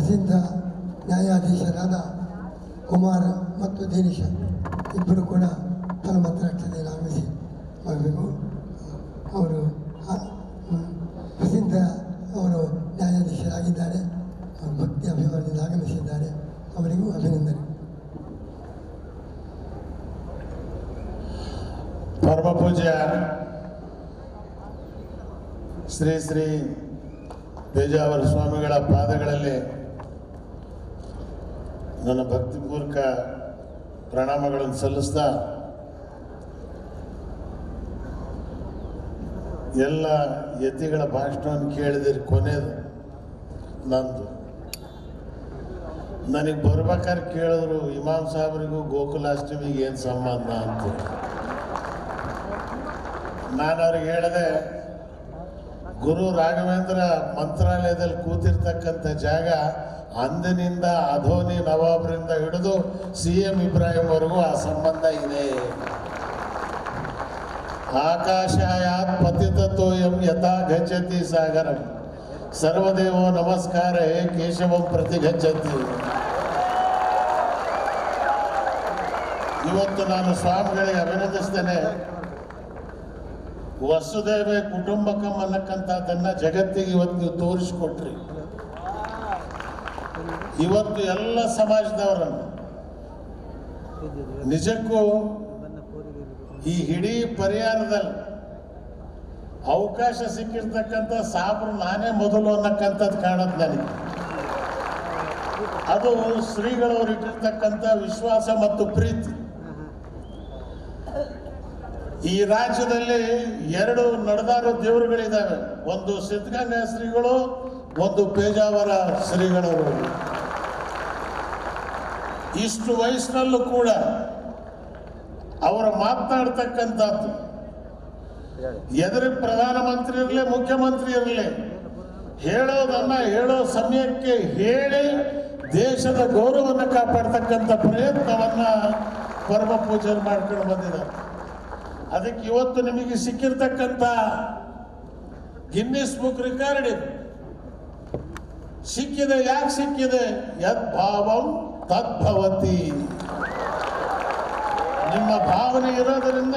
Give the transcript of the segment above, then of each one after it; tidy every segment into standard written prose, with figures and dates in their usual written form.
ಪ್ರಸಿದ್ಧ ನ್ಯಾಯಾಧೀಶರಾದ ಕುಮಾರ್ ಮತ್ತು ದಿನೇಶ ಇಬ್ಬರು ಕೂಡ ಫಲಮಂತ್ರಾಕ್ಷತೆಯನ್ನು ಆಗಮಿಸಿ ಮಾಡಬೇಕು. ಅವರು ಪ್ರಸಿದ್ಧ ಅವರು ನ್ಯಾಯಾಧೀಶರಾಗಿದ್ದಾರೆ. ಅವರು ಭಕ್ತಿ ಅಭಿಮಾನದಿಂದ ಆಗಮಿಸಿದ್ದಾರೆ. ಅವರಿಗೂ ಅಭಿನಂದನೆ. ಪರಮ ಪೂಜ್ಯ ಶ್ರೀ ಶ್ರೀ ಪೇಜಾವರ ಸ್ವಾಮಿಗಳ ಪಾದಗಳಲ್ಲಿ ನನ್ನ ಭಕ್ತಿಪೂರ್ವಕ ಪ್ರಣಾಮಗಳನ್ನು ಸಲ್ಲಿಸ್ತಾ ಎಲ್ಲ ಯತಿಗಳ ಭಾಷಣವನ್ನು ಕೇಳಿದಿರಿ. ಕೊನೆಯದು ನಂದು. ನನಗೆ ಬರ್ಬೇಕಾದ್ರೆ ಕೇಳಿದ್ರು ಇಮಾಮ್ ಸಾಹೇಬರಿಗೂ ಗೋಕುಲಾಷ್ಟಮಿಗೆ ಏನು ಸಂಬಂಧ ಅಂತ. ನಾನು ಅವ್ರಿಗೆ ಹೇಳಿದೆ, ಗುರು ರಾಘವೇಂದ್ರ ಮಂತ್ರಾಲಯದಲ್ಲಿ ಕೂತಿರ್ತಕ್ಕಂಥ ಜಾಗ ಅಂದಿನಿಂದ ಅಧೋನಿ ನವಾಬರಿಂದ ಹಿಡಿದು CM ಇಬ್ರಾಹಿಂವರೆಗೂ ಆ ಸಂಬಂಧ ಇದೆ. ಆಕಾಶಾಯಾತ್ ಪತಿತತೋಯಂ ಯಥಾ ಗಚ್ಚತಿ ಸಾಗರಂ ಸರ್ವದೇವೋ ನಮಸ್ಕಾರ ಹೇ ಕೇಶವಂ ಪ್ರತಿ ಗಚ್ಚತಿ. ಇವತ್ತು ನಾನು ಸ್ವಾಮಿಗಳಿಗೆ ಅಭಿನಂದಿಸ್ತೇನೆ. ವಸುದೇವ ಕುಟುಂಬಕಂ ಅನ್ನಕ್ಕಂಥದ್ದನ್ನು ಜಗತ್ತಿಗೆ ಇವತ್ತು ನೀವು ತೋರಿಸ್ಕೊಟ್ರಿ. ಇವತ್ತು ಎಲ್ಲ ಸಮಾಜದವರನ್ನು ನಿಜಕ್ಕೂ ಈ ಇಡೀ ಪರಿಹಾರದಲ್ಲಿ ಅವಕಾಶ ಸಿಕ್ಕಿರ್ತಕ್ಕಂಥ ಸಾಬ್ರು ನಾನೇ ಮೊದಲು ಅನ್ನಕ್ಕಂಥದ್ದು ಕಾಣುತ್ತೆ ನನಗೆ. ಅದು ಶ್ರೀಗಳವರು ಇಟ್ಟಿರ್ತಕ್ಕಂಥ ವಿಶ್ವಾಸ ಮತ್ತು ಪ್ರೀತಿ. ಈ ರಾಜ್ಯದಲ್ಲಿ 2 ನಡೆದಾರೋ ದೇವರುಗಳಿದ್ದಾವೆ. ಒಂದು ಸಿದ್ಧಗಂಗಾ ಶ್ರೀಗಳು, ಒಂದು ಪೇಜಾವರ ಶ್ರೀಗಳವರು. ಇಷ್ಟು ವಯಸ್ಸಿನಲ್ಲೂ ಕೂಡ ಅವರ ಮಾತನಾಡ್ತಕ್ಕಂಥದ್ದು ಎದುರಿಗೆ ಪ್ರಧಾನಮಂತ್ರಿ ಇರಲಿ ಮುಖ್ಯಮಂತ್ರಿ ಇರಲಿ ಹೇಳೋದನ್ನ ಹೇಳೋ ಸಮಯಕ್ಕೆ ಹೇಳಿ ದೇಶದ ಗೌರವವನ್ನು ಕಾಪಾಡ್ತಕ್ಕಂಥ ಪ್ರಯತ್ನವನ್ನ ಪರಮ ಪೂಜೆ ಮಾಡ್ಕೊಂಡು ಬಂದಿದ್ದಾರೆ. ಅದಕ್ಕೆ ಇವತ್ತು ನಿಮಗೆ ಸಿಕ್ಕಿರ್ತಕ್ಕಂಥ ಗಿನ್ನಿಸ್ ಬುಕ್ ರೆಕಾರ್ಡ್ ಇದು ಸಿಕ್ಕಿದೆ. ಯಾಕೆ ಸಿಕ್ಕಿದೆ? ಯದ್ಭಾವಂ ತದ್ಭವತಿ. ನಿಮ್ಮ ಭಾವನೆ ಇರೋದರಿಂದ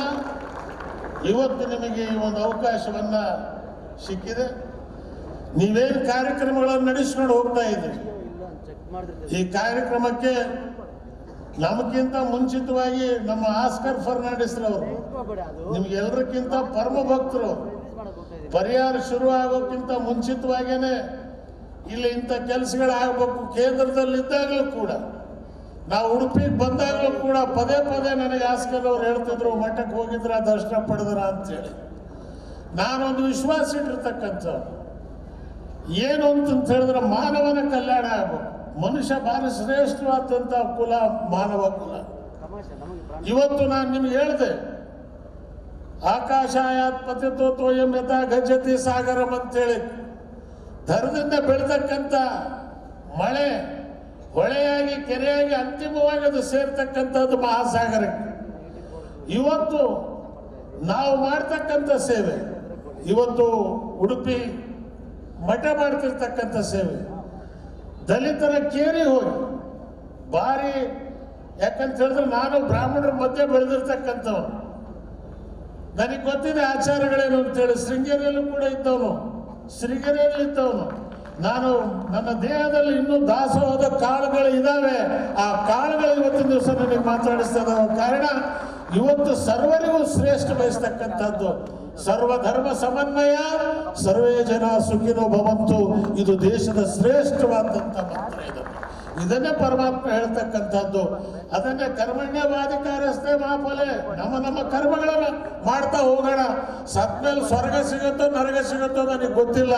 ಇವತ್ತು ನಿಮಗೆ ಈ ಒಂದು ಅವಕಾಶವನ್ನ ಸಿಕ್ಕಿದೆ. ನೀವೇನು ಕಾರ್ಯಕ್ರಮಗಳನ್ನು ನಡೆಸ್ಕೊಂಡು ಹೋಗ್ತಾ ಇದ್ದೀರಿ, ಈ ಕಾರ್ಯಕ್ರಮಕ್ಕೆ ನಮಗಿಂತ ಮುಂಚಿತವಾಗಿ ನಮ್ಮ ಆಸ್ಕರ್ ಫರ್ನಾಂಡಿಸ್ ರವರು ನಿಮ್ಗೆಲ್ಲರಿಗಿಂತ ಪರಮ ಭಕ್ತರು. ಪರಿಹಾರ ಶುರು ಆಗೋಕ್ಕಿಂತ ಮುಂಚಿತವಾಗೇನೆ ಇಲ್ಲಿ ಇಂಥ ಕೆಲಸಗಳಾಗಬೇಕು. ಕೇಂದ್ರದಲ್ಲಿದ್ದಾಗಲೂ ಕೂಡ ನಾವು ಉಡುಪಿಗೆ ಬಂದಾಗಲೂ ಕೂಡ ಪದೇ ಪದೇ ನನಗೆ ಆಸ್ಕರ್ ಅವ್ರು ಹೇಳ್ತಿದ್ರು, ಮಠಕ್ಕೆ ಹೋಗಿದ್ರ ದರ್ಶನ ಪಡೆದ್ರ ಅಂತೇಳಿ. ನಾನೊಂದು ವಿಶ್ವಾಸ ಇಟ್ಟಿರ್ತಕ್ಕಂಥ ಏನು ಅಂತ ಹೇಳಿದ್ರೆ ಮಾನವನ ಕಲ್ಯಾಣ ಆಗಬೇಕು. ಮನುಷ್ಯ ಭಾರಿ ಶ್ರೇಷ್ಠವಾದಂಥ ಕುಲ ಮಾನವ ಕುಲ. ಇವತ್ತು ನಾನು ನಿಮ್ಗೆ ಹೇಳಿದೆ, ಆಕಾಶಾಯಾತ್ ಪತಿತೋಯಂ ಯಥಾ ಗಚ್ಚತಿ ಸಾಗರಂ ಅಂತೇಳಿ ಧರದಿಂದ ಬೆಳತಕ್ಕಂಥ ಮಳೆ ಹೊಳೆಯಾಗಿ ಕೆರೆಯಾಗಿ ಅಂತಿಮವಾಗಿ ಅದು ಸೇರ್ತಕ್ಕಂಥದ್ದು ಮಹಾಸಾಗರಕ್ಕೆ. ಇವತ್ತು ನಾವು ಮಾಡ್ತಕ್ಕಂಥ ಸೇವೆ, ಇವತ್ತು ಉಡುಪಿ ಮಠ ಮಾಡ್ತಿರ್ತಕ್ಕಂಥ ಸೇವೆ, ದಲಿತರ ಕೇರಿ ಹೋಗಿ ಭಾರಿ, ಯಾಕಂತ ಹೇಳಿದ್ರೆ ನಾನು ಬ್ರಾಹ್ಮಣರ ಮಧ್ಯೆ ಬೆಳೆದಿರ್ತಕ್ಕಂಥವನು. ನನಗೆ ಗೊತ್ತಿದೆ ಆಚಾರಗಳೇನು ಅಂತೇಳಿ. ಶೃಂಗೇರಿಯಲ್ಲೂ ಕೂಡ ಇದ್ದವನು, ಶ್ರೀಗೆರೆಯಲ್ಲಿ ಇದ್ದವನು. ನಾನು ನನ್ನ ದೇಹದಲ್ಲಿ ಇನ್ನೂ ದಾಸೋಹದ ಕಾಳುಗಳು ಇದ್ದಾವೆ. ಆ ಕಾಳುಗಳು ಇವತ್ತಿನ ದಿವಸ ನನಗೆ ಮಾತಾಡಿಸ್ತಾ ಇದ್ದಾವೆ. ಕಾರಣ ಇವತ್ತು ಸರ್ವರಿಗೂ ಶ್ರೇಷ್ಠ ಬಯಸ್ತಕ್ಕಂಥದ್ದು ಸರ್ವಧರ್ಮ ಸಮನ್ವಯ, ಸರ್ವೇ ಜನ ಸುಖಿನೋ ಭವಂತು. ಇದು ದೇಶದ ಶ್ರೇಷ್ಠವಾದಂಥ ಮಂತ್ರ. ಇದನ್ನೇ ಪರಮಾತ್ಮ ಹೇಳ್ತಕ್ಕಂಥದ್ದು. ಅದನ್ನೇ ಕರ್ಮಣ್ಯವಾಧಿಕಾರಸ್ಥೆ ಮಹಾಫಲೆ. ನಮ್ಮ ಕರ್ಮಗಳನ್ನು ಮಾಡ್ತಾ ಹೋಗೋಣ. ಸತ್ಮೇಲೆ ಸ್ವರ್ಗ ಸಿಗುತ್ತೋ ನರಕ ಸಿಗುತ್ತೋ ನನಗೆ ಗೊತ್ತಿಲ್ಲ.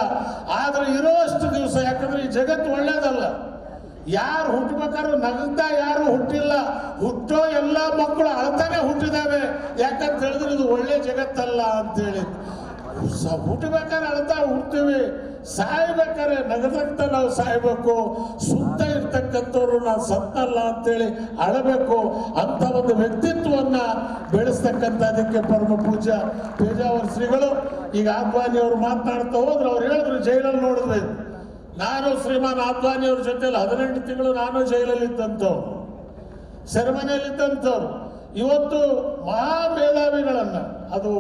ಆದ್ರೆ ಇರೋಷ್ಟು ದಿವಸ, ಯಾಕಂದ್ರೆ ಈ ಜಗತ್ತು ಒಳ್ಳೇದಲ್ಲ. ಯಾರು ಹುಟ್ಟಬೇಕಾದ್ರೂ ನಗ್ತಾ ಯಾರು ಹುಟ್ಟಿಲ್ಲ. ಹುಟ್ಟೋ ಎಲ್ಲ ಮಕ್ಕಳು ಅಳ್ತಾನೆ ಹುಟ್ಟಿದಾವೆ. ಯಾಕಂತ ಹೇಳಿದ್ರೆ ಇದು ಒಳ್ಳೆ ಜಗತ್ತಲ್ಲ ಅಂತೇಳಿ. ಹುಟ್ಟಬೇಕಾದ್ರೆ ಅಳ್ತಾ ಹುಡ್ತೀವಿ, ಸಾಯ್ಬೇಕಾದ್ರೆ ನಗದಂತ ನಾವು ಸಾಯ್ಬೇಕು. ಸುತ್ತ ಇರ್ತಕ್ಕಂಥವ್ರು ನಾನು ಸತ್ತಲ್ಲ ಅಂತೇಳಿ ಅಳಬೇಕು. ಅಂತ ಒಂದು ವ್ಯಕ್ತಿತ್ವವನ್ನ ಬೆಳೆಸ್ತಕ್ಕಂಥದಕ್ಕೆ ಪರಮ ಪೂಜ್ಯ ಪೇಜಾವರ ಶ್ರೀಗಳು. ಈಗ ಆದ್ವಾನಿ ಅವರು ಮಾತನಾಡ್ತಾ ಹೋದ್ರು, ಅವ್ರು ಹೇಳಿದ್ರು ಜೈಲಲ್ಲಿ ನೋಡಿದ್ವಿ ನಾನು ಶ್ರೀಮಾನ್ ಆದ್ವಾನಿಯವ್ರ ಜೊತೆಯಲ್ಲಿ 18 ತಿಂಗಳು ನಾನು ಜೈಲಲ್ಲಿದ್ದಂಥವ್ರು, ಸೆರೆಮನೆಯಲ್ಲಿದ್ದಂಥವ್ರು. ಇವತ್ತು ಮಹಾ ಮೇಧಾವಿಗಳನ್ನು, ಅದು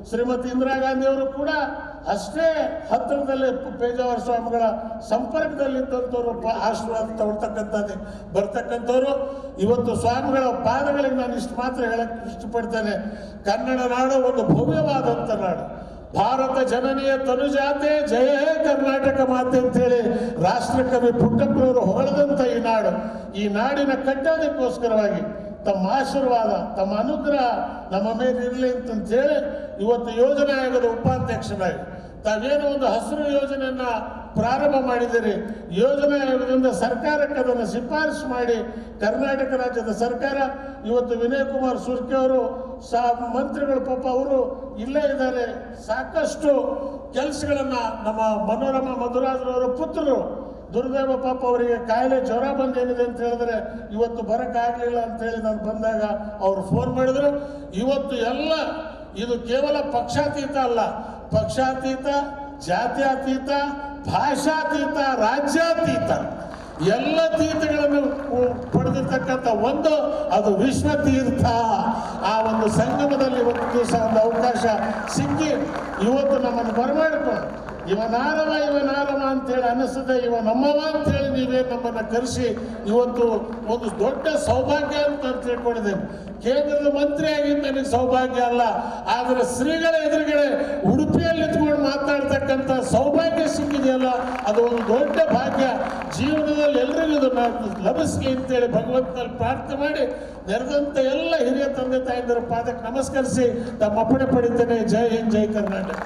ಶ್ರೀಮತಿ ಇಂದಿರಾ ಗಾಂಧಿಯವರು ಕೂಡ ಅಷ್ಟೇ ಹತ್ತಿರದಲ್ಲಿ ಪೇಜಾವರ ಸ್ವಾಮಿಗಳ ಸಂಪರ್ಕದಲ್ಲಿದ್ದಂಥವ್ರು, ಆಶೀರ್ವಾದ ತಗೊಳ್ತಕ್ಕಂಥದ್ದು ಬರ್ತಕ್ಕಂಥವ್ರು. ಇವತ್ತು ಸ್ವಾಮಿಗಳ ಪಾದಗಳಿಗೆ ನಾನು ಇಷ್ಟು ಮಾತ್ರ ಹೇಳಕ್ಕೆ ಇಷ್ಟಪಡ್ತೇನೆ. ಕನ್ನಡ ನಾಡು ಒಂದು ಭವ್ಯವಾದಂಥ ನಾಡು. ಭಾರತ ಜನನೀಯ ತನುಜಾತೆ ಜಯ ಹೇ ಕರ್ನಾಟಕ ಮಾತೆ ಅಂತೇಳಿ ರಾಷ್ಟ್ರಕವಿ ಪುಟ್ಟಪ್ಪನವರು ಹೊಗಳದಂಥ ಈ ನಾಡಿನ ಕಟ್ಟೋದಕ್ಕೋಸ್ಕರವಾಗಿ ತಮ್ಮ ಆಶೀರ್ವಾದ, ತಮ್ಮ ಅನುಗ್ರಹ ನಮ್ಮ ಮೇಲೆ ಇರಲಿ ಅಂತಂತೇಳಿ ಇವತ್ತು ಯೋಜನಾ ಆಯೋಗದ ಉಪಾಧ್ಯಕ್ಷನಾಗಿ ತಾವೇನು ಒಂದು ಹಸಿರು ಯೋಜನೆಯನ್ನ ಪ್ರಾರಂಭ ಮಾಡಿದ್ದೀರಿ. ಯೋಜನಾ ಆಯೋಗದಿಂದ ಸರ್ಕಾರಕ್ಕೆ ಅದನ್ನು ಶಿಫಾರಸು ಮಾಡಿ ಕರ್ನಾಟಕ ರಾಜ್ಯದ ಸರ್ಕಾರ ಇವತ್ತು ವಿನಯ್ ಕುಮಾರ್ ಸುರ್ಕೆ ಅವರು ಮಂತ್ರಿಗಳು ಪಾಪ ಅವರು ಇಲ್ಲೇ ಇದ್ದಾರೆ. ಸಾಕಷ್ಟು ಕೆಲಸಗಳನ್ನು ನಮ್ಮ ಮನೋರಮಾ ಮಧುರಾಜರವರ ಪುತ್ರರು, ದುರ್ದೈವ ಪಾಪ ಅವರಿಗೆ ಕಾಯಿಲೆ ಜ್ವರ ಬಂದೇನಿದೆ ಅಂತ ಹೇಳಿದ್ರೆ ಇವತ್ತು ಬರೋಕ್ಕಾಗಲಿಲ್ಲ ಅಂತೇಳಿ ನಾನು ಬಂದಾಗ ಅವರು ಫೋನ್ ಮಾಡಿದ್ರು. ಇವತ್ತು ಎಲ್ಲ ಇದು ಕೇವಲ ಪಕ್ಷಾತೀತ ಅಲ್ಲ, ಪಕ್ಷಾತೀತ, ಜಾತ್ಯಾತೀತ, ಭಾಷಾತೀತ, ರಾಜ್ಯಾತೀತ ಎಲ್ಲ ತೀರ್ಥಗಳನ್ನು ಪಡೆದಿರ್ತಕ್ಕಂಥ ಒಂದು ಅದು ವಿಶ್ವ ತೀರ್ಥ. ಆ ಒಂದು ಸಂಗಮದಲ್ಲಿ ಒಂದು ದಿವಸ ಒಂದು ಅವಕಾಶ ಸಿಕ್ಕಿ ಇವತ್ತು ನಮ್ಮನ್ನು ಬರಮಾಡಿಕೊಂಡು ಇವನಾರವ ಅಂತೇಳಿ ಅನ್ನಿಸ್ತದೆ, ಇವ ನಮ್ಮವ ಅಂತೇಳಿ ನೀವೇ ನಮ್ಮನ್ನು ಕರೆಸಿ ಇವತ್ತು ಒಂದು ದೊಡ್ಡ ಸೌಭಾಗ್ಯ ಅಂತ ತಿಳ್ಕೊಂಡಿದ್ದೇನೆ. ಕೇಂದ್ರದ ಮಂತ್ರಿ ಆಗಿದ್ದು ನನಗೆ ಸೌಭಾಗ್ಯ ಅಲ್ಲ, ಆದರೆ ಶ್ರೀಗಳ ಎದುರುಗಡೆ ಉಡುಪಿಯಲ್ಲಿ ನಿಂತ್ಕೊಂಡು ಮಾತಾಡ್ತಕ್ಕಂಥ ಸೌಭಾಗ್ಯ ಸಿಕ್ಕಿದೆಯಲ್ಲ, ಅದು ಒಂದು ದೊಡ್ಡ ಭಾಗ್ಯ. ಜೀವನದಲ್ಲಿ ಎಲ್ರಿಗೂ ಇದನ್ನು ಲಭಿಸಲಿ ಅಂತೇಳಿ ಭಗವಂತನಲ್ಲಿ ಪ್ರಾರ್ಥನೆ ಮಾಡಿ ನೆರೆದಂಥ ಎಲ್ಲ ಹಿರಿಯ ತಂದೆ ತಾಯಿಂದರ ಪಾದಕ್ಕೆ ನಮಸ್ಕರಿಸಿ ತಮ್ಮ ಅಪ್ಪಣೆ ಪಡಿತೇನೆ. ಜೈ ಹಿಂದ್, ಜೈ ಕರ್ನಾಟಕ.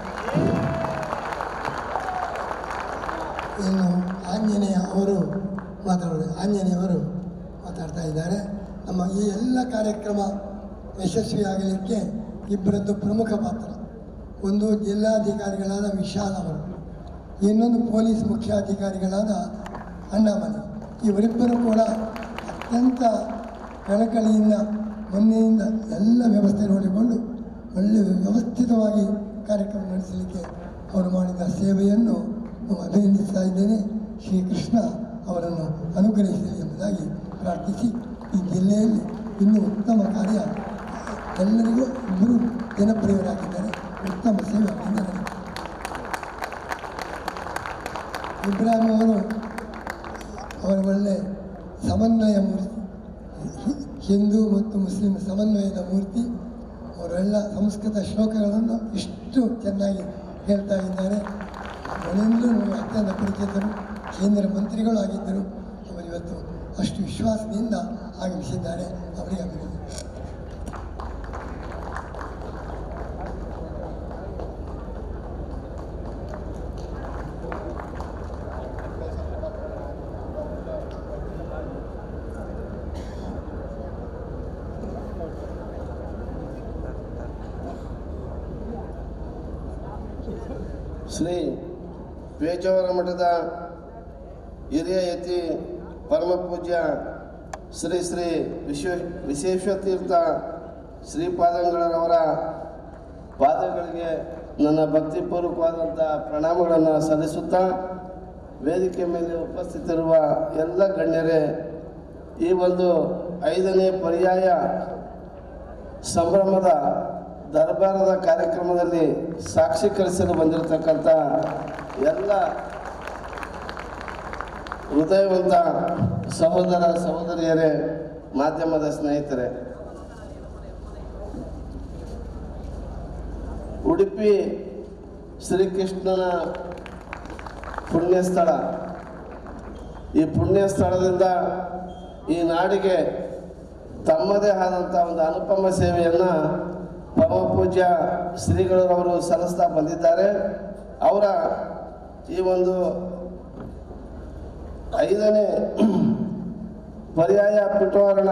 ಇನ್ನು ಆಂಜನೇಯ ಅವರು ಮಾತಾಡ್ತಾ ಇದ್ದಾರೆ. ನಮ್ಮ ಈ ಎಲ್ಲ ಕಾರ್ಯಕ್ರಮ ಯಶಸ್ವಿಯಾಗಲಿಕ್ಕೆ ಇಬ್ಬರದ್ದು ಪ್ರಮುಖ ಪಾತ್ರ. ಒಂದು ಜಿಲ್ಲಾಧಿಕಾರಿಗಳಾದ ವಿಶಾಲ್ ಅವರು, ಇನ್ನೊಂದು ಪೊಲೀಸ್ ಮುಖ್ಯಾಧಿಕಾರಿಗಳಾದ ಅಣ್ಣಾಮನಿ. ಇವರಿಬ್ಬರು ಕೂಡ ಅತ್ಯಂತ ಕಳಕಳಿಯಿಂದ ಮೊನ್ನೆಯಿಂದ ಎಲ್ಲ ವ್ಯವಸ್ಥೆ ನೋಡಿಕೊಂಡು ಒಳ್ಳೆಯ ವ್ಯವಸ್ಥಿತವಾಗಿ ಕಾರ್ಯಕ್ರಮ ನಡೆಸಲಿಕ್ಕೆ ಅವರು ಮಾಡಿದ ಸೇವೆಯನ್ನು ಅಭಿನಂದಿಸ್ತಾ ಇದ್ದೇನೆ. ಶ್ರೀಕೃಷ್ಣ ಅವರನ್ನು ಅನುಗ್ರಹಿಸಲಿ ಎಂಬುದಾಗಿ ಪ್ರಾರ್ಥಿಸಿ, ಈ ಜಿಲ್ಲೆಯಲ್ಲಿ ಇನ್ನೂ ಉತ್ತಮ ಕಾರ್ಯ ಎಲ್ಲರಿಗೂ ಇಬ್ಬರು ಜನಪ್ರಿಯರಾಗಿದ್ದಾರೆ. ಉತ್ತಮ ಸೇವೆ ನಡೆಯುತ್ತೆ. ಇಬ್ರಾಹಿಂ ಅವರ ಒಳ್ಳೆ ಸಮನ್ವಯ ಮೂರ್ತಿ, ಹಿಂದೂ ಮತ್ತು ಮುಸ್ಲಿಂ ಸಮನ್ವಯದ ಮೂರ್ತಿ. ಅವರೆಲ್ಲ ಸಂಸ್ಕೃತ ಶ್ಲೋಕಗಳನ್ನು ಇಷ್ಟು ಚೆನ್ನಾಗಿ ಹೇಳ್ತಾ ಇದ್ದಾರೆ. ಅವರೆಲ್ಲರೂ ನಮಗೆ ಅತ್ಯಂತ ಪರಿಚಿತರು, ಕೇಂದ್ರ ಮಂತ್ರಿಗಳು ಆಗಿದ್ದರು. ಅವರಿವತ್ತು ಅಷ್ಟು ವಿಶ್ವಾಸದಿಂದ ಆಗಮಿಸಿದ್ದಾರೆ. ಅವರಿಗೆ ಅಭಿನಂದನೆ. ಶ್ರೀ ಪೇಜಾವರ ಮಠದ ಹಿರಿಯ ಯತಿ ಪರಮ ಪೂಜ್ಯ ಶ್ರೀ ಶ್ರೀ ವಿಶ್ವೇಶ್ವತೀರ್ಥ ಶ್ರೀಪಾದಂಗಳರವರ ಪಾದಗಳಿಗೆ ನನ್ನ ಭಕ್ತಿಪೂರ್ವಕವಾದಂಥ ಪ್ರಣಾಮಗಳನ್ನು ಸಲ್ಲಿಸುತ್ತಾ, ವೇದಿಕೆ ಮೇಲೆ ಉಪಸ್ಥಿತರಿರುವ ಎಲ್ಲ ಗಣ್ಯರೇ, ಈ ಒಂದು 5ನೇ ಪರ್ಯಾಯ ಸಂಭ್ರಮದ ದರ್ಬಾರದ ಕಾರ್ಯಕ್ರಮದಲ್ಲಿ ಸಾಕ್ಷೀಕರಿಸಲು ಬಂದಿರತಕ್ಕಂಥ ಎಲ್ಲ ಹೃದಯವಂತ ಸಹೋದರ ಸಹೋದರಿಯರೇ, ಮಾಧ್ಯಮದ ಸ್ನೇಹಿತರೆ, ಉಡುಪಿ ಶ್ರೀಕೃಷ್ಣನ ಪುಣ್ಯಸ್ಥಳ. ಈ ಪುಣ್ಯ ಸ್ಥಳದಿಂದ ಈ ನಾಡಿಗೆ ತಮ್ಮದೇ ಆದಂಥ ಒಂದು ಅನುಪಮ ಸೇವೆಯನ್ನು ಪರಮ ಪೂಜ್ಯ ಶ್ರೀಗಳವರು ಸಲ್ಲಿಸ್ತಾ ಬಂದಿದ್ದಾರೆ. ಅವರ ಈ ಒಂದು 5ನೇ ಪರ್ಯಾಯ ಪಿಟವಾರಣ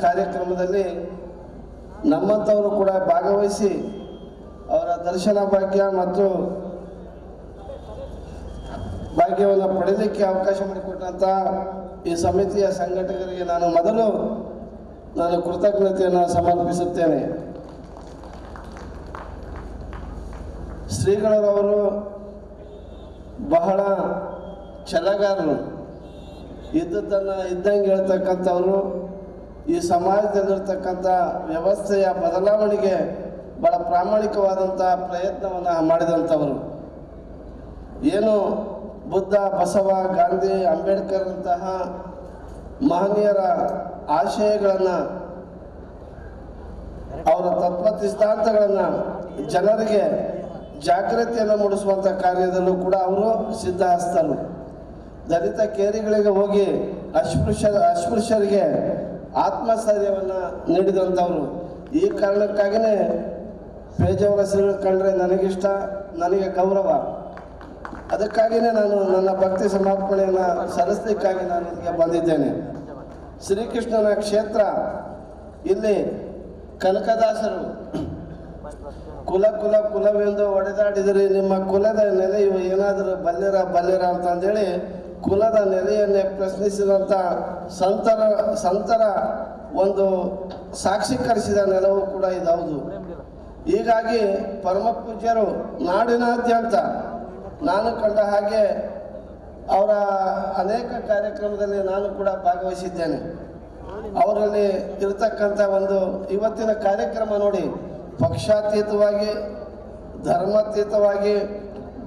ಕಾರ್ಯಕ್ರಮದಲ್ಲಿ ನಮ್ಮಂಥವರು ಕೂಡ ಭಾಗವಹಿಸಿ ಅವರ ದರ್ಶನ ಭಾಗ್ಯ ಮತ್ತು ಭಾಗ್ಯವನ್ನು ಪಡೆಯಲಿಕ್ಕೆ ಅವಕಾಶ ಮಾಡಿಕೊಟ್ಟಂಥ ಈ ಸಮಿತಿಯ ಸಂಘಟಕರಿಗೆ ನಾನು ಕೃತಜ್ಞತೆಯನ್ನು ಸಮರ್ಪಿಸುತ್ತೇನೆ. ಶ್ರೀಗಳವರು ಬಹಳ ಛಲಗಾರರು, ಇದ್ದದ್ದನ್ನು ಇದ್ದಂಗೆ ಹೇಳ್ತಕ್ಕಂಥವ್ರು, ಈ ಸಮಾಜದಲ್ಲಿರ್ತಕ್ಕಂಥ ವ್ಯವಸ್ಥೆಯ ಬದಲಾವಣೆಗೆ ಭಾಳ ಪ್ರಾಮಾಣಿಕವಾದಂಥ ಪ್ರಯತ್ನವನ್ನು ಮಾಡಿದಂಥವರು. ಏನು ಬುದ್ಧ, ಬಸವ, ಗಾಂಧಿ, ಅಂಬೇಡ್ಕರ್ ಅಂತಹ ಮಹನೀಯರ ಆಶಯಗಳನ್ನು, ಅವರ ತತ್ವ ಸಿದ್ಧಾಂತಗಳನ್ನು ಜನರಿಗೆ ಜಾಗೃತಿಯನ್ನು ಮೂಡಿಸುವಂಥ ಕಾರ್ಯದಲ್ಲೂ ಕೂಡ ಅವರು ಸಿದ್ಧಹಸ್ತರು. ದಲಿತ ಕೇರಿಗಳಿಗೆ ಹೋಗಿ ಅಸ್ಪೃಶ್ಯರಿಗೆ ಆತ್ಮಸ್ಥೈರ್ಯವನ್ನು ನೀಡಿದಂಥವರು. ಈ ಕಾರಣಕ್ಕಾಗಿಯೇ ಪೇಜಾವರ ಶ್ರೀಗಳು ಕಂಡ್ರೆ ನನಗಿಷ್ಟ, ನನಗೆ ಗೌರವ. ಅದಕ್ಕಾಗಿಯೇ ನಾನು ನನ್ನ ಭಕ್ತಿ ಸಮರ್ಪಣೆಯನ್ನು ಸಲ್ಲಿಸಲಿಕ್ಕಾಗಿ ನಾನು ಇಲ್ಲಿಗೆ ಬಂದಿದ್ದೇನೆ. ಶ್ರೀಕೃಷ್ಣನ ಕ್ಷೇತ್ರ. ಇಲ್ಲಿ ಕನಕದಾಸರು ಕುಲವೆಂದು ಒಡೆದಾಡಿದರೆ ನಿಮ್ಮ ಕುಲದ ನೆಲೆಯು ಏನಾದರೂ ಬಲ್ಲಿರ ಅಂತಂದೇಳಿ ಕುಲದ ನೆಲೆಯನ್ನೇ ಪ್ರಶ್ನಿಸಿದಂಥ ಸಂತರ ಒಂದು ಸಾಕ್ಷೀಕರಿಸಿದ ನೆಲವು ಕೂಡ ಇದೌದು. ಹೀಗಾಗಿ ಪರಮ ಪೂಜ್ಯರು ನಾಡಿನಾದ್ಯಂತ ನಾನು ಕಂಡ ಹಾಗೆ ಅವರ ಅನೇಕ ಕಾರ್ಯಕ್ರಮದಲ್ಲಿ ನಾನು ಕೂಡ ಭಾಗವಹಿಸಿದ್ದೇನೆ. ಅವರಲ್ಲಿ ಇರತಕ್ಕಂಥ ಒಂದು ಇವತ್ತಿನ ಕಾರ್ಯಕ್ರಮ ನೋಡಿ, ಪಕ್ಷಾತೀತವಾಗಿ, ಧರ್ಮಾತೀತವಾಗಿ,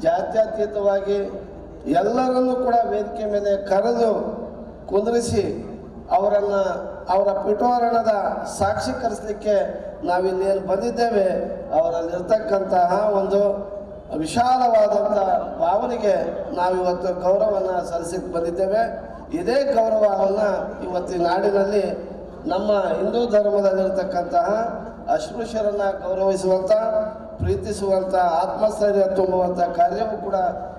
ಜಾತ್ಯತೀತವಾಗಿ ಎಲ್ಲರನ್ನೂ ಕೂಡ ವೇದಿಕೆ ಮೇಲೆ ಕರೆದು ಕುಂದಿರಿಸಿ ಅವರ ಪಿಠೋರಣದ ಸಾಕ್ಷೀಕರಿಸಲಿಕ್ಕೆ ನಾವಿಲ್ಲೇನು ಬಂದಿದ್ದೇವೆ, ಅವರಲ್ಲಿರ್ತಕ್ಕಂತಹ ಒಂದು ವಿಶಾಲವಾದಂಥ ಭಾವನೆಗೆ ನಾವಿವತ್ತು ಗೌರವವನ್ನು ಸಲ್ಲಿಸಕ್ಕೆ ಬಂದಿದ್ದೇವೆ. ಇದೇ ಗೌರವವನ್ನು ಇವತ್ತಿನ ನಾಡಿನಲ್ಲಿ ನಮ್ಮ ಹಿಂದೂ ಧರ್ಮದಲ್ಲಿರ್ತಕ್ಕಂತಹ ಅಸ್ಪೃಶ್ಯರನ್ನು ಗೌರವಿಸುವಂಥ, ಪ್ರೀತಿಸುವಂಥ, ಆತ್ಮಸ್ಥೈರ್ಯ ತುಂಬುವಂಥ ಕಾರ್ಯವೂ ಕೂಡ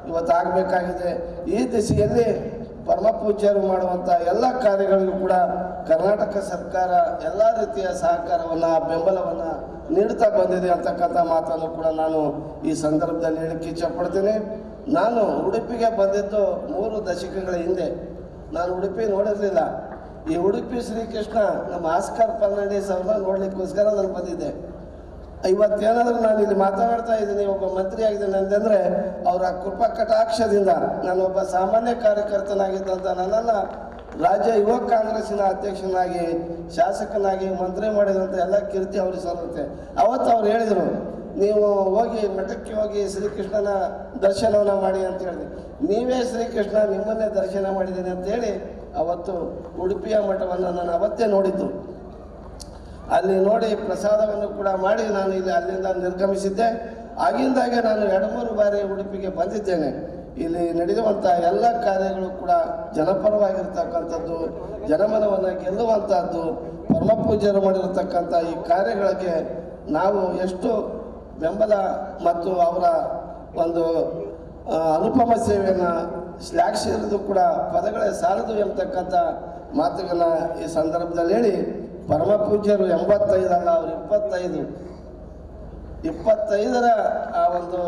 ಇವತ್ತು ಆಗಬೇಕಾಗಿದೆ. ಈ ದಿಸೆಯಲ್ಲಿ ಪರಮ ಪೂಜ್ಯರು ಮಾಡುವಂಥ ಎಲ್ಲ ಕಾರ್ಯಗಳಿಗೂ ಕೂಡ ಕರ್ನಾಟಕ ಸರ್ಕಾರ ಎಲ್ಲ ರೀತಿಯ ಸಹಕಾರವನ್ನು, ಬೆಂಬಲವನ್ನು ನೀಡ್ತಾ ಬಂದಿದೆ ಅಂತಕ್ಕಂಥ ಮಾತನ್ನು ಕೂಡ ನಾನು ಈ ಸಂದರ್ಭದಲ್ಲಿ ಹೇಳಕ್ಕೆ ಇಚ್ಛಪಡ್ತೀನಿ. ನಾನು ಉಡುಪಿಗೆ ಬಂದಿದ್ದು 3 ದಶಕಗಳ ಹಿಂದೆ. ನಾನು ಉಡುಪಿ ನೋಡಿರಲಿಲ್ಲ. ಈ ಉಡುಪಿ ಶ್ರೀಕೃಷ್ಣ ನಮ್ಮ ಆಸ್ಕರ್ ಫರ್ನಾಂಡಿಸ್ ಅವ್ರನ್ನ ನೋಡಲಿಕ್ಕೋಸ್ಕರ ನಾನು ಬಂದಿದ್ದೆ. ಇವತ್ತೇನಾದರೂ ನಾನು ಇಲ್ಲಿ ಮಾತನಾಡ್ತಾ ಇದ್ದೀನಿ, ಒಬ್ಬ ಮಂತ್ರಿ ಆಗಿದ್ದೇನೆ ಅಂತಂದರೆ ಅವರ ಕೃಪಾ ಕಟಾಕ್ಷದಿಂದ, ನಾನೊಬ್ಬ ಸಾಮಾನ್ಯ ಕಾರ್ಯಕರ್ತನಾಗಿದ್ದಂಥ ನನ್ನನ್ನು ರಾಜ್ಯ ಯುವ ಕಾಂಗ್ರೆಸ್ಸಿನ ಅಧ್ಯಕ್ಷನಾಗಿ, ಶಾಸಕನಾಗಿ, ಮಂತ್ರಿ ಮಾಡಿದಂಥ ಎಲ್ಲ ಕೀರ್ತಿ ಅವ್ರಿಗೆ ಸಲ್ಲುತ್ತೆ. ಅವತ್ತು ಅವ್ರು ಹೇಳಿದರು, ನೀವು ಹೋಗಿ ಮಠಕ್ಕೆ ಹೋಗಿ ಶ್ರೀಕೃಷ್ಣನ ದರ್ಶನವನ್ನು ಮಾಡಿ ಅಂತ ಹೇಳಿದೆ. ನೀವೇ ಶ್ರೀಕೃಷ್ಣ, ನಿಮ್ಮನ್ನೇ ದರ್ಶನ ಮಾಡಿದ್ದೀನಿ ಅಂತೇಳಿ ಅವತ್ತು ಉಡುಪಿಯ ಮಠವನ್ನು ನಾನು ಅವತ್ತೇ ನೋಡಿದ್ದು. ಅಲ್ಲಿ ನೋಡಿ ಪ್ರಸಾದವನ್ನು ಕೂಡ ಮಾಡಿ ನಾನು ಅಲ್ಲಿಂದ ನಿರ್ಗಮಿಸಿದ್ದೆ. ಆಗಿಂದಾಗೆ ನಾನು 2-3 ಬಾರಿ ಉಡುಪಿಗೆ ಬಂದಿದ್ದೇನೆ. ಇಲ್ಲಿ ನಡೆಯುವಂಥ ಎಲ್ಲ ಕಾರ್ಯಗಳು ಕೂಡ ಜನಪರವಾಗಿರ್ತಕ್ಕಂಥದ್ದು, ಜನಮನವನ್ನು ಗೆಲ್ಲುವಂಥದ್ದು. ಪರಮ ಪೂಜ್ಯರು ಮಾಡಿರತಕ್ಕಂಥ ಈ ಕಾರ್ಯಗಳಿಗೆ ನಾವು ಎಷ್ಟು ಬೆಂಬಲ ಮತ್ತು ಅವರ ಒಂದು ಅನುಪಮ ಸೇವೆಯನ್ನು ಶ್ಲಾಘಿಸಿರೋದು ಕೂಡ ಪದಗಳೇ ಸಾಲದು ಎಂಬತಕ್ಕಂಥ ಮಾತುಗಳನ್ನ ಈ ಸಂದರ್ಭದಲ್ಲಿ ಹೇಳಿ, ಪರಮ ಪೂಜ್ಯರು 85 ಅಲ್ಲ, ಅವರು 25ರ ಆ ಒಂದು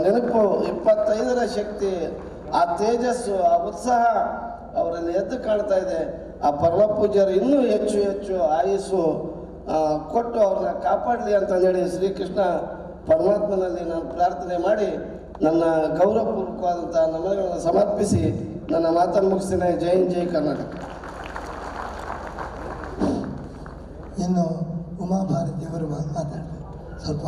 ನೆನಪು, 25ರ ಶಕ್ತಿ, ಆ ತೇಜಸ್ಸು, ಆ ಉತ್ಸಾಹ ಅವರಲ್ಲಿ ಎದ್ದು ಕಾಣ್ತಾ ಇದೆ. ಆ ಪರಮ ಪೂಜ್ಯರು ಇನ್ನೂ ಹೆಚ್ಚು ಹೆಚ್ಚು ಆಯುಸ್ಸು ಕೊಟ್ಟು ಅವ್ರನ್ನ ಕಾಪಾಡಲಿ ಅಂತಂದೇಳಿ ಶ್ರೀಕೃಷ್ಣ ಪರಮಾತ್ಮನಲ್ಲಿ ನಾನು ಪ್ರಾರ್ಥನೆ ಮಾಡಿ ನನ್ನ ಗೌರವಪೂರ್ವಕವಾದಂಥ ನಮನಗಳನ್ನು ಸಮರ್ಪಿಸಿ ನನ್ನ ಮಾತನ್ನು ಮುಗಿಸ್ತೇನೆ. ಜೈ ಹಿಂದ್, ಜೈ ಕರ್ನಾಟಕ. ಇನ್ನು ಉಮಾಭಾರತಿಯವರು ಮಾತಾಡ್ತಾರೆ ಸ್ವಲ್ಪ.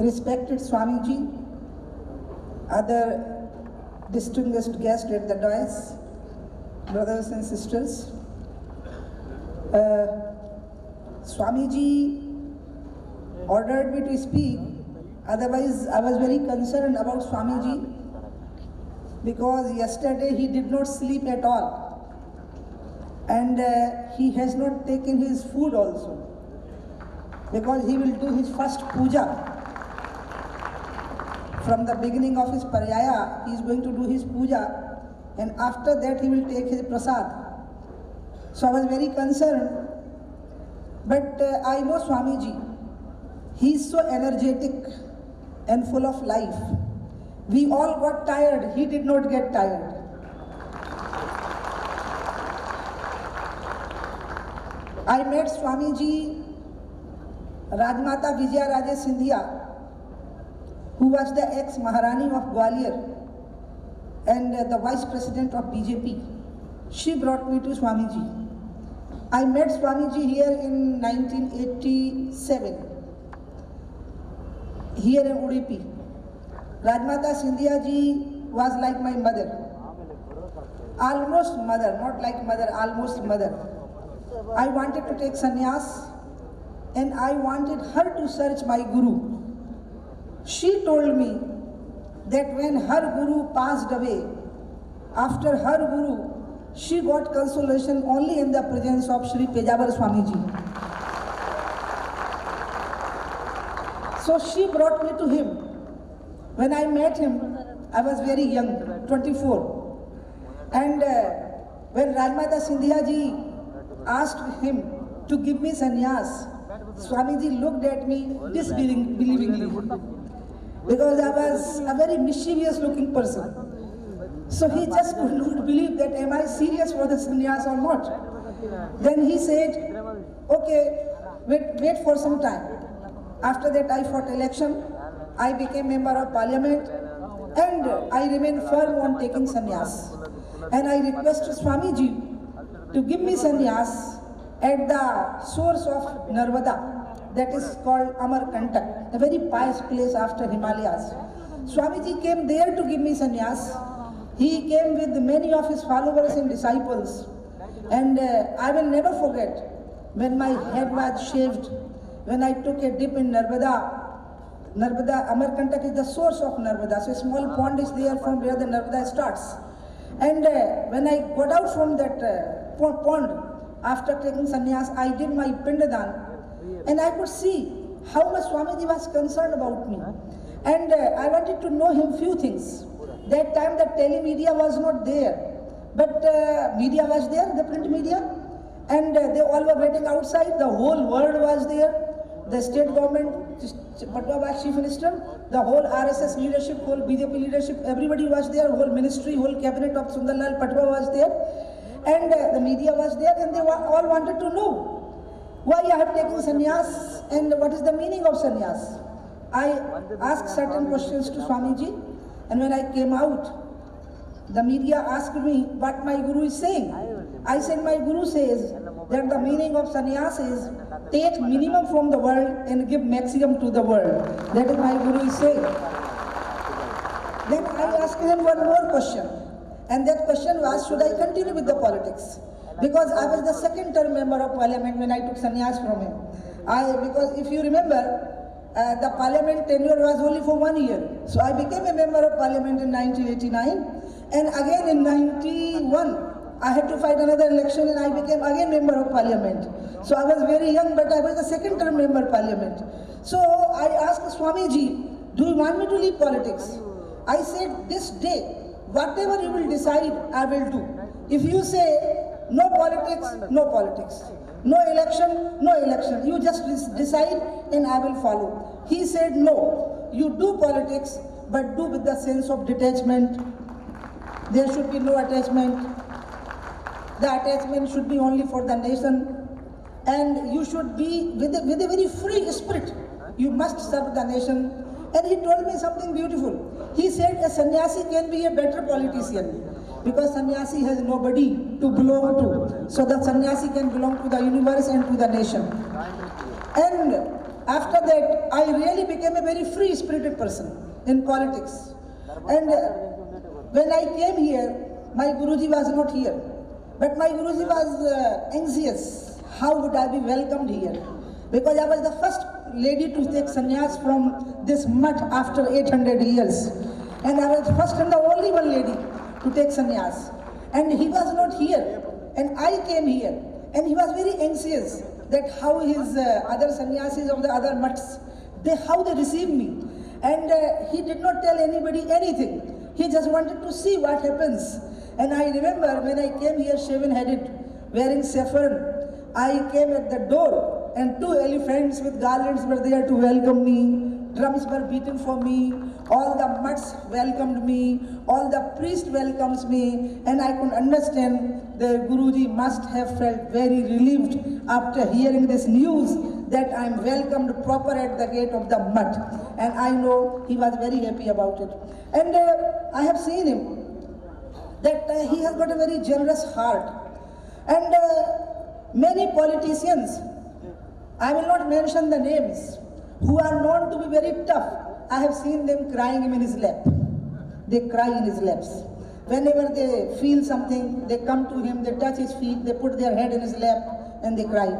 Respected Swamiji, other distinguished guests at the dais, brothers and sisters, Swamiji ordered me to speak. Otherwise, I was very concerned about Swamiji because yesterday he did not sleep at all, and he has not taken his food also. because he will do his first puja. From the beginning of his paryaya, he is going to do his puja, and after that he will take his prasad. So I was very concerned, but I know Swamiji. He is so energetic and full of life. We all got tired, he did not get tired. I met Swamiji, Rajmata Vijaya Raje Scindia, who was the ex-Maharani of Gwalior and the Vice President of BJP. She brought me to Swamiji. I met Swamiji here in 1987, here in Udupi. Rajmata Scindia ji was like my mother. Almost mother, not like mother, almost mother. I wanted to take sannyas and I wanted her to search my guru. She told me that when her guru passed away, after her guru, she got consolation only in the presence of Sri Pejavar Swamiji. So she brought me to him. When I met him, I was very young, 24. And when Rajmata Scindia ji asked him to give me sannyas, Swamiji looked at me disbelievingly, because I was a very mischievous looking person. So he just could not believe that am I serious for the sannyas or not. Then he said, okay, wait for some time. After that I fought election, I became member of parliament, and I remained firm on taking sannyas. And I requested Swamiji to give me sannyas at the source of Narmada, that is called Amarkantak, a very pious place after Himalayas. Swamiji came there to give me sannyas. He came with many of his followers and disciples. And I will never forget when my head was shaved, when I took a dip in Narmada. Amarkantak is the source of Narmada. So a small pond is there from where the Narmada starts. And when I got out from that pond, after taking sannyas, I did my pindadan, and I could see how much Swamiji was concerned about me. And I wanted to know him few things. That time the telemedia was not there, but media was there, the print media, and they all were waiting outside. The whole world was there. The state government, Patwa was chief minister, the whole RSS leadership, whole BJP leadership, everybody was there, whole ministry, whole cabinet of Sundarlal Patwa was there, and the media was there, and they all wanted to know why I have taken sannyas and what is the meaning of sannyas. I asked certain questions to Swamiji, and when I came out, the media asked me what my guru is saying. I said my guru says that the meaning of sannyas is take minimum from the world and give maximum to the world. That is my guru is saying. Then I asked him one more question, and that question was, should I continue with the politics? Because I was the second term member of parliament when I took sannyas from him. Because if you remember, the parliament tenure was only for 1 year. So I became a member of parliament in 1989, and again in 91, I had to fight another election and I became again member of parliament. So I was very young, but I was the second term member of parliament. So I asked Swamiji, do you want me to leave politics? I said, this day, whatever you will decide, I will do. If you say, no politics, no politics. No election, no election. You just decide and I will follow. He said, no, you do politics, but do with the sense of detachment. There should be no attachment. The attachment should be only for the nation. And you should be with a very free spirit. You must serve the nation. And he told me something beautiful. He said a sannyasi can be a better politician, because sannyasi has nobody to belong to. So the sannyasi can belong to the universe and to the nation. And after that, I really became a very free-spirited person in politics. And when I came here, my Guruji was not here. But my Guruji was anxious. How would I be welcomed here? Because I was the first lady to take sannyas from this mutt after 800 years. And I was the first and the only one lady to take sannyas. And he was not here. And I came here. And he was very anxious. that how his other sannyasis of the other mutts, how they received me. And he did not tell anybody anything. He just wanted to see what happens. And I remember when I came here shaven-headed, wearing saffron, I came at the door and 2 elephants with garlands were there to welcome me. Drums were beaten for me. All the mutts welcomed me. All the priest welcomes me. And I could understand the Guruji must have felt very relieved after hearing this news that I am welcomed proper at the gate of the mutt. And I know he was very happy about it. And I have seen him, that he has got a very generous heart. And many politicians, I will not mention the names, who are known to be very tough, I have seen them crying him in his lap. They cry in his laps. Whenever they feel something, they come to him, they touch his feet, they put their head in his lap and they cry.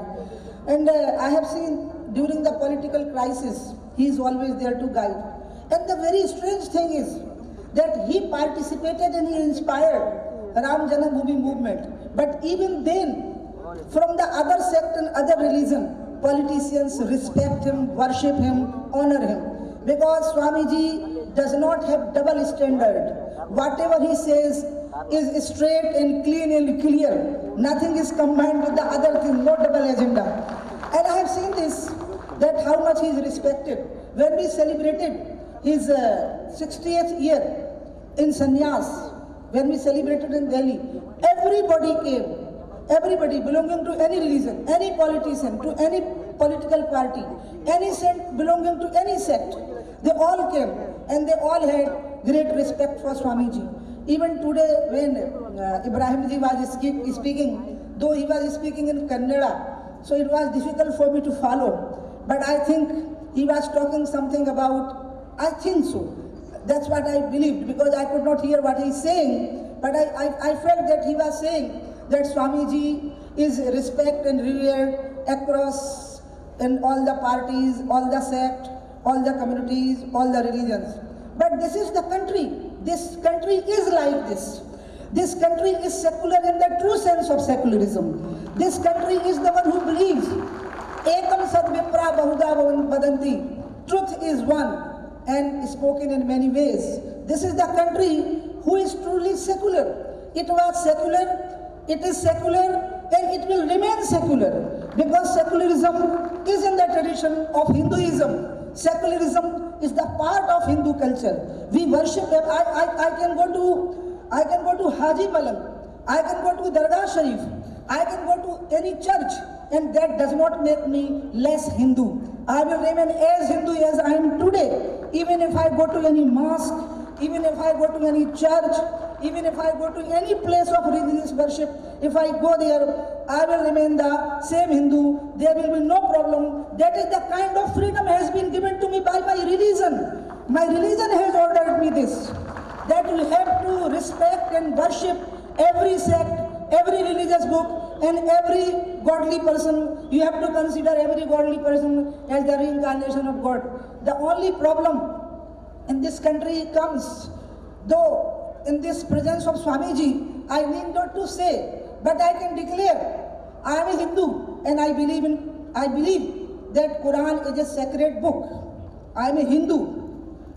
And I have seen during the political crisis, he is always there to guide. And the very strange thing is that he participated and he inspired Ram Janambhoomi movement. But even then, from the other sect and other religion, politicians respect him, worship him, honor him. Because Swamiji does not have double standard. Whatever he says is straight and clean and clear. Nothing is combined with the other thing, no double agenda. And I have seen this, that how much he is respected. When we celebrated his 60th year in sannyas, when we celebrated in Delhi, everybody came. Everybody belonging to any religion, any politician, to any political party, any sect belonging to any sect, they all came and they all had great respect for Swamiji. Even today when Ibrahim ji was speaking, though he was speaking in Kannada, so it was difficult for me to follow. But I think he was talking something about, I think so. That's what I believed, because I could not hear what he's saying, but I felt that he was saying that Swamiji is respect and revered across in all the parties, all the sect, all the communities, all the religions. But this is the country. This country is like this. This country is secular in the true sense of secularism. This country is the one who believes Ekam Sad Vipra Bahuda Vadanti. Truth is one and spoken in many ways. This is the country who is truly secular. It was secular, it is secular, and it will remain secular, because secularism is in the tradition of Hinduism. Secularism is the part of Hindu culture. We worship. I can go to Haji Malang, I can go to Dargah Sharif, I can go to any church, and that does not make me less Hindu. I will remain as Hindu as I am today, even if I go to any mosque, even if I go to any church, even if I go to any place of religious worship, if I go there, I will remain the same Hindu. There will be no problem. That is the kind of freedom has been given to me by my religion. My religion has ordered me this, that you have to respect and worship every sect, every religious book, and every godly person. You have to consider every godly person as the reincarnation of God. The only problem in this country comes, though in this presence of Swamiji, I need not to say, but I can declare, I am a Hindu and I believe that Quran is a sacred book. I am a Hindu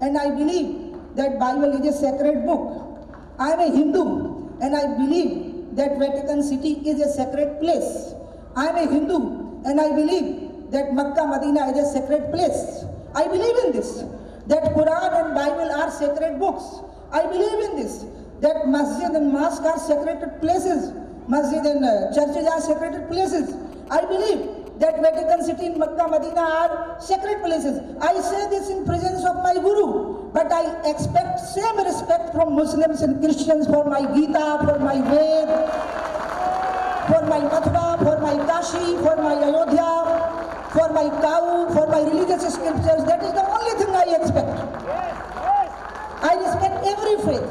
and I believe that Bible is a sacred book. I am a Hindu and I believe that Vatican City is a sacred place. I am a Hindu and I believe that Makkah, Medina is a sacred place. I believe in this, that Quran and Bible are sacred books. I believe in this, that masjid and mosque are sacred places. Masjid and churches are sacred places. I believe that Vatican City in Makkah, Medina are sacred places. I say this in presence of my Guru, but I expect same respect from Muslims and Christians for my Gita, for my Ved, for my Mathura, for my Kashi, for my Ayodhya, for my cow, for my religious scriptures. That is the only thing I expect. I respect every faith.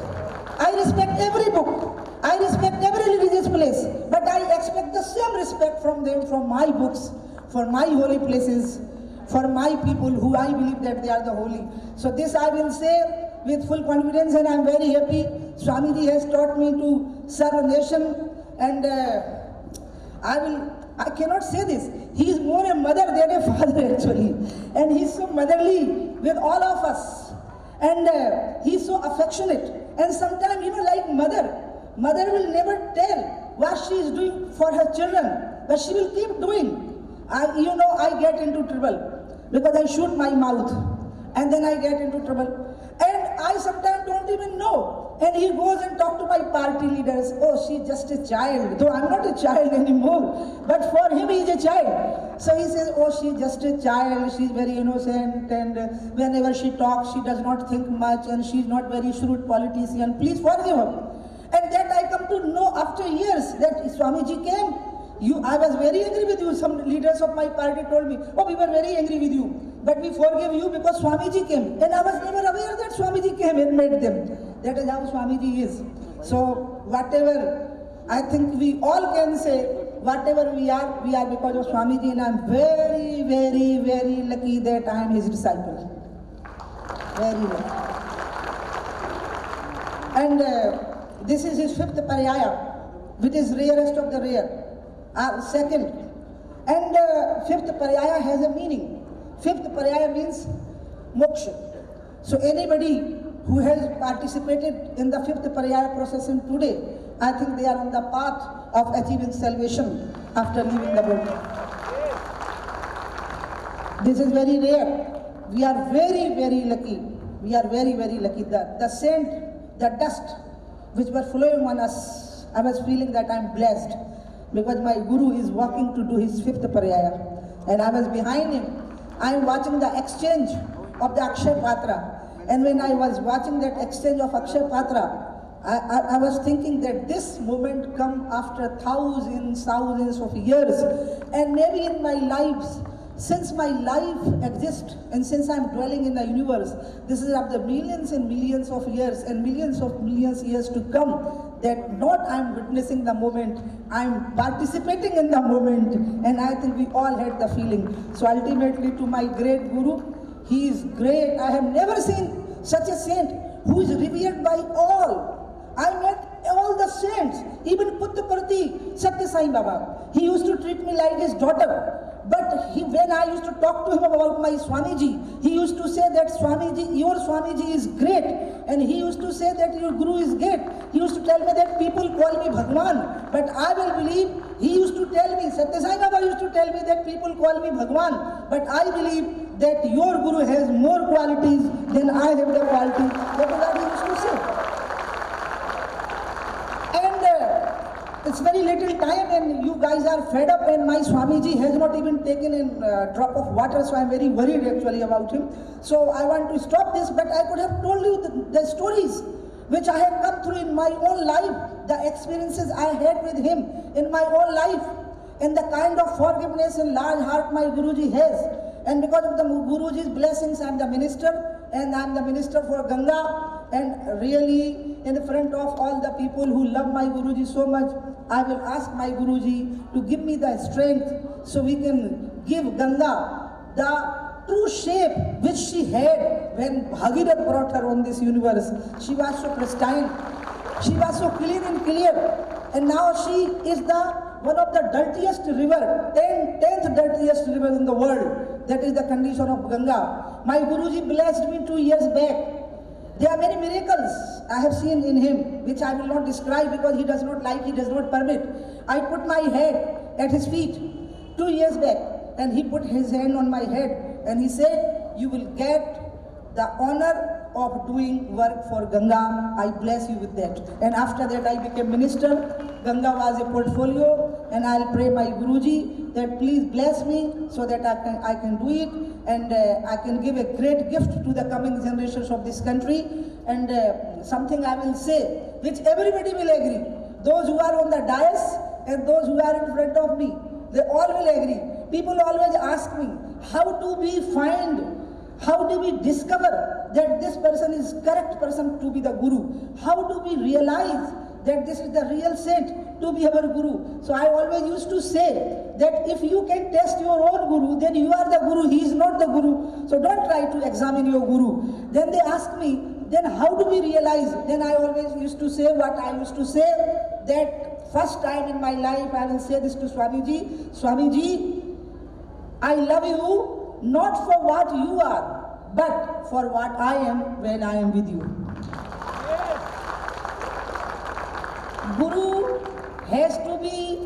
I respect every book. I respect every religious place. But I expect the same respect from them, from my books, for my holy places, for my people who I believe that they are the holy. So this I will say with full confidence, and I am very happy. Swamiji has taught me to serve a nation, and I I cannot say this. He is more a mother than a father actually. And he is so motherly with all of us. And he is so affectionate. And sometimes, like mother will never tell what she is doing for her children, but she will keep doing. I get into trouble because I shoot my mouth and then I get into trouble. And I sometimes don't even know. And he goes and talks to my party leaders. Oh, she's just a child. Though I'm not a child anymore. But for him, he's a child. So he says, oh, she's just a child. She's very innocent. And whenever she talks, she does not think much. And she's not very shrewd politician. Please forgive her. And that I come to know after years that Swamiji came. I was very angry with you. Some leaders of my party told me, oh, we were very angry with you. But we forgive you because Swamiji came. And I was never aware that Swamiji came and met them. That is how Swamiji is. So whatever, I think we all can say, whatever we are because of Swamiji. And I'm very, very, very lucky that I am his disciple. Very lucky. And this is his 5th pariyaya, which is rarest of the rare. Second. And 5th pariyaya has a meaning. 5th pariyaya means moksha. So anybody who has participated in the 5th pariyaya procession today, I think they are on the path of achieving salvation after leaving the body. This is very rare. We are very, very lucky. We are very, very lucky. The scent, the dust which were flowing on us, I was feeling that I'm blessed because my guru is walking to do his 5th pariyaya. And I was behind him. I am watching the exchange of the Akshay Patra. And when I was watching that exchange of Akshay Patra, I was thinking that this moment come after thousands of years. And maybe in my lives, since my life exists and since I'm dwelling in the universe, this is of the millions and millions of years and millions of millions years to come, that not I'm witnessing the moment, I'm participating in the moment, and I think we all had the feeling. So ultimately to my great Guru, he is great. I have never seen such a saint who is revered by all. I met all the saints, even Puttaparthi, Satya Sai Baba. He used to treat me like his daughter. But when I used to talk to him about my Swamiji, he used to say that Swamiji, your Swamiji is great. And he used to say that your Guru is great. He used to tell me that people call me Bhagwan. But I will believe, he used to tell me, Satya Sai Baba used to tell me that people call me Bhagwan. But I believe that your Guru has more qualities than I have the quality. That is what he used to say. It's very little time and you guys are fed up and my Swamiji has not even taken a drop of water, so I'm very worried actually about him. So I want to stop this, but I could have told you the stories which I have come through in my own life, the experiences I had with him in my own life, and the kind of forgiveness and large heart my Guruji has. And because of the Guruji's blessings, I'm the minister, and I'm the minister for Ganga. And really, in front of all the people who love my Guruji so much, I will ask my Guruji to give me the strength so we can give Ganga the true shape which she had when Bhagirath brought her on this universe. She was so pristine, she was so clean and clear, and now she is one of the dirtiest river, 10th dirtiest river in the world. That is the condition of Ganga. My Guruji blessed me 2 years back. There are many miracles I have seen in him, which I will not describe because he does not like, he does not permit. I put my head at his feet 2 years back, and he put his hand on my head, and he said, you will get the honor of doing work for Ganga. I bless you with that. And after that I became minister. Ganga was a portfolio, and I'll pray my Guruji that please bless me so that I can do it, and I can give a great gift to the coming generations of this country. And something I will say, which everybody will agree. Those who are on the dais and those who are in front of me, they all will agree. People always ask me, how do we discover that this person is correct person to be the Guru? How do we realize that this is the real saint to be our Guru? So I always used to say that if you can test your own Guru, then you are the Guru, he is not the Guru. So don't try to examine your Guru. Then they ask me, then how do we realize? Then I always used to say what I used to say, that first time in my life I will say this to Swamiji, Swamiji, I love you not for what you are, but for what I am when I am with you. Guru has to be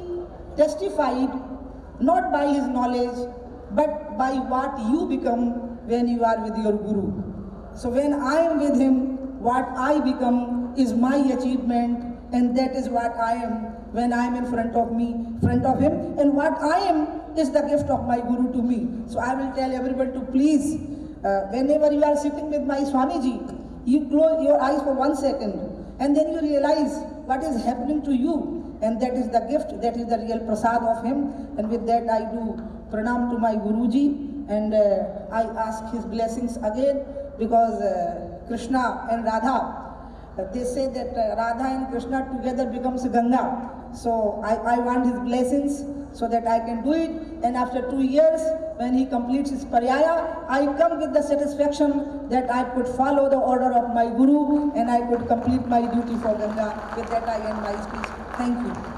testified not by his knowledge, but by what you become when you are with your Guru. So when I am with him, what I become is my achievement, and that is what I am when I am in front of him, and what I am is the gift of my Guru to me. So I will tell everybody to please, whenever you are sitting with my Swamiji, you close your eyes for 1 second, and then you realize what is happening to you, and that is the gift, that is the real prasad of him. And with that I do pranam to my Guruji, and I ask his blessings again, because Krishna and Radha, they say that Radha and Krishna together becomes Ganga. So I want his blessings so that I can do it. And after 2 years, when he completes his paryaya, I come with the satisfaction that I could follow the order of my Guru and I could complete my duty for Ganga. With that I end my speech. Thank you.